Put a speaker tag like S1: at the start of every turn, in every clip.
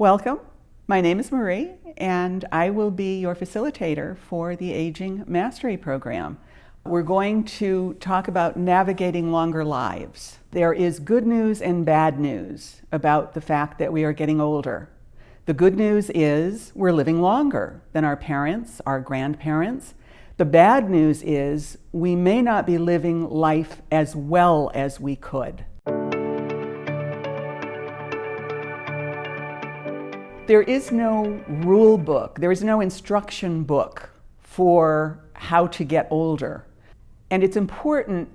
S1: Welcome. My name is Marie, and I will be your facilitator for the Aging Mastery Program. We're going to talk about navigating longer lives. There is good news and bad news about the fact that we are getting older. The good news is we're living longer than our parents, our grandparents. The bad news is we may not be living life as well as we could. There is no rule book, there is no instruction book for how to get older. And it's important,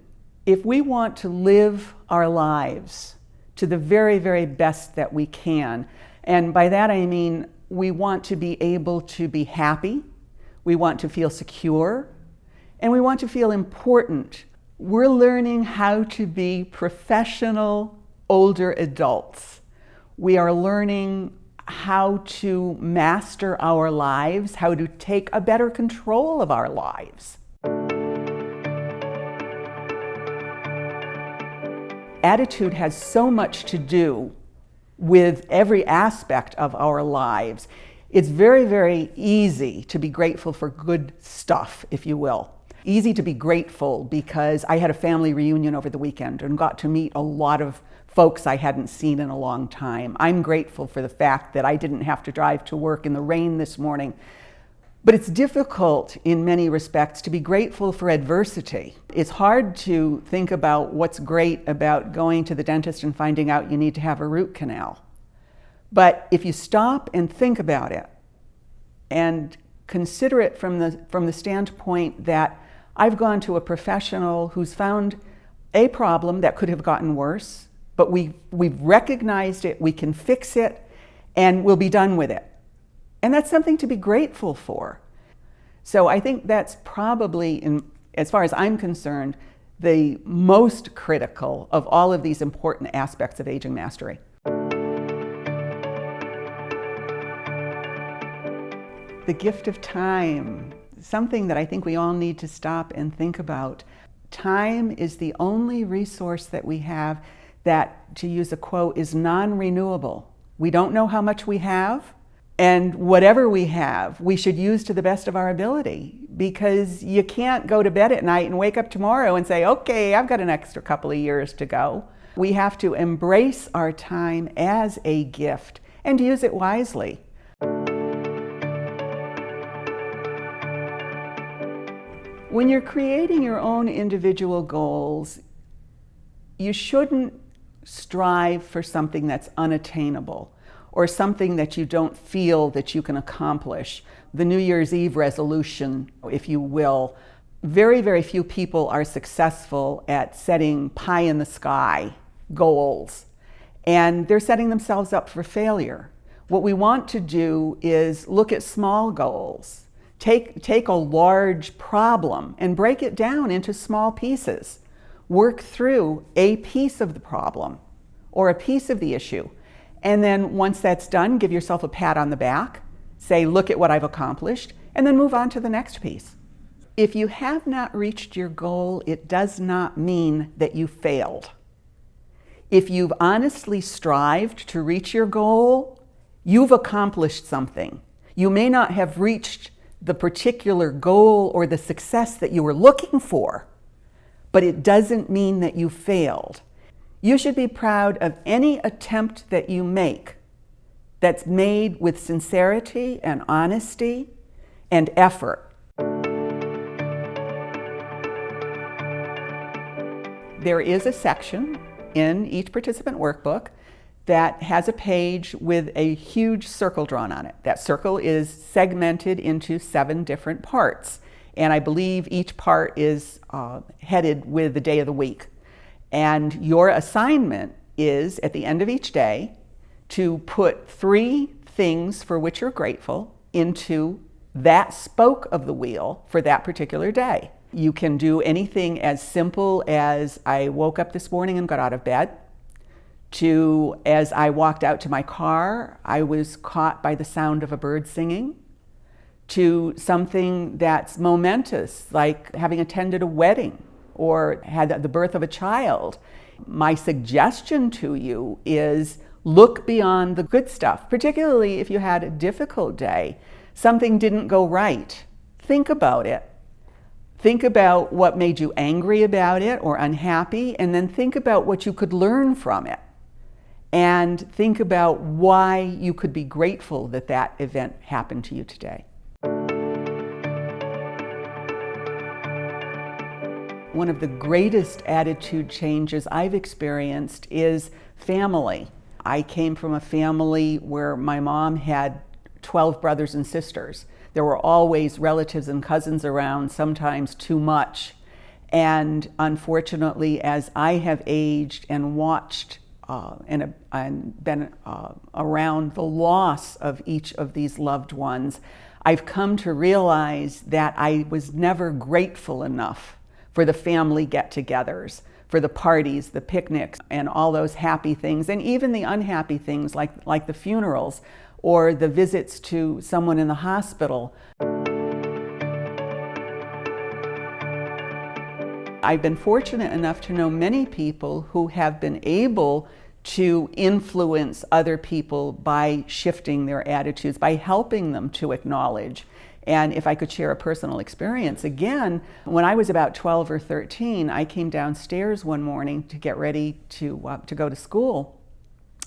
S1: if we want to live our lives to the very, very best that we can, and by that I mean we want to be able to be happy, we want to feel secure, and we want to feel important. We're learning how to be professional older adults. We are learning how to master our lives, how to take a better control of our lives. Attitude has so much to do with every aspect of our lives. It's very, very easy to be grateful for good stuff, if you will. Easy to be grateful because I had a family reunion over the weekend and got to meet a lot of folks I hadn't seen in a long time. I'm grateful for the fact that I didn't have to drive to work in the rain this morning. But it's difficult in many respects to be grateful for adversity. It's hard to think about what's great about going to the dentist and finding out you need to have a root canal. But if you stop and think about it and consider it from the standpoint that I've gone to a professional who's found a problem that could have gotten worse, but we've recognized it, we can fix it, and we'll be done with it. And that's something to be grateful for. So I think that's probably, as far as I'm concerned, the most critical of all of these important aspects of aging mastery. The gift of time, something that I think we all need to stop and think about. Time is the only resource that we have that, to use a quote, is non-renewable. We don't know how much we have, and whatever we have, we should use to the best of our ability, because you can't go to bed at night and wake up tomorrow and say, okay, I've got an extra couple of years to go. We have to embrace our time as a gift and use it wisely. When you're creating your own individual goals, you shouldn't strive for something that's unattainable or something that you don't feel that you can accomplish. The New Year's Eve resolution, if you will, very, very few people are successful at setting pie in the sky goals, and they're setting themselves up for failure. What we want to do is look at small goals. Take a large problem and break it down into small pieces. Work through a piece of the problem or a piece of the issue. And then once that's done, give yourself a pat on the back, say, look at what I've accomplished, and then move on to the next piece. If you have not reached your goal, it does not mean that you failed. If you've honestly strived to reach your goal, you've accomplished something. You may not have reached the particular goal or the success that you were looking for, but it doesn't mean that you failed. You should be proud of any attempt that you make that's made with sincerity and honesty and effort. There is a section in each participant workbook that has a page with a huge circle drawn on it. That circle is segmented into 7 different parts. And I believe each part is headed with the day of the week. And your assignment is, at the end of each day, to put 3 things for which you're grateful into that spoke of the wheel for that particular day. You can do anything as simple as, I woke up this morning and got out of bed, to, as I walked out to my car, I was caught by the sound of a bird singing, to something that's momentous, like having attended a wedding or had the birth of a child. My suggestion to you is Look beyond the good stuff, particularly if you had a difficult day. Something didn't go right. Think about it. Think about what made you angry about it or unhappy, and then think about what you could learn from it. And think about why you could be grateful that that event happened to you today. One of the greatest attitude changes I've experienced is family. I came from a family where my mom had 12 brothers and sisters. There were always relatives and cousins around, sometimes too much. And unfortunately, as I have aged and watched and been around the loss of each of these loved ones, I've come to realize that I was never grateful enough for the family get-togethers, for the parties, the picnics, and all those happy things, and even the unhappy things like the funerals or the visits to someone in the hospital. I've been fortunate enough to know many people who have been able to influence other people by shifting their attitudes, by helping them to acknowledge. And if I could share a personal experience, again, when I was about 12 or 13, I came downstairs one morning to get ready to go to school.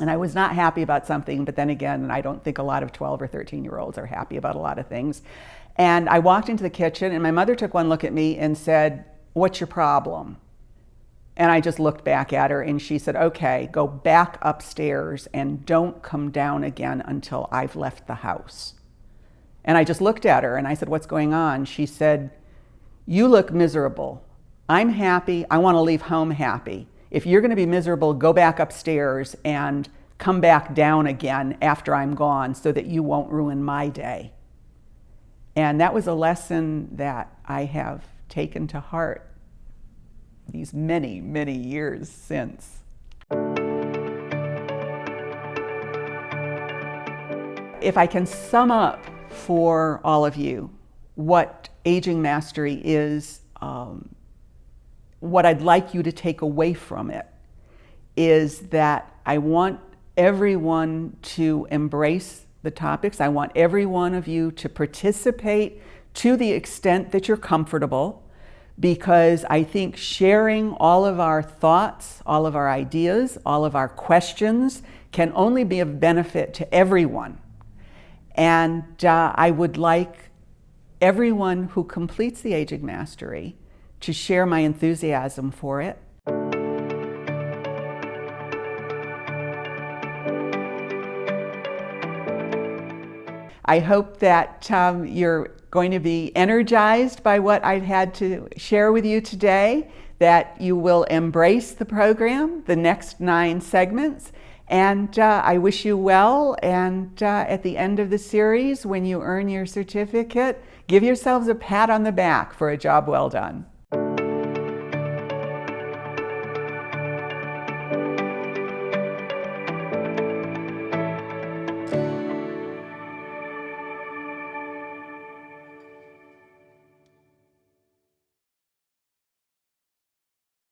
S1: And I was not happy about something, but then again, I don't think a lot of 12 or 13-year-olds are happy about a lot of things. And I walked into the kitchen, and my mother took one look at me and said, "What's your problem?" And I just looked back at her, and she said, "Okay, go back upstairs and don't come down again until I've left the house." And I just looked at her and I said, "What's going on?" She said, "You look miserable. I'm happy. I want to leave home happy. If you're going to be miserable, go back upstairs and come back down again after I'm gone so that you won't ruin my day." And that was a lesson that I have taken to heart these many, many years since. If I can sum up for all of you what Aging Mastery is, what I'd like you to take away from it is that I want everyone to embrace the topics. I want every one of you to participate to the extent that you're comfortable, because I think sharing all of our thoughts, all of our ideas, all of our questions can only be of benefit to everyone. And I would like everyone who completes the Aging Mastery to share my enthusiasm for it. I hope that you're going to be energized by what I've had to share with you today, that you will embrace the program, the next 9 segments, and I wish you well. And at the end of the series, when you earn your certificate, give yourselves a pat on the back for a job well done.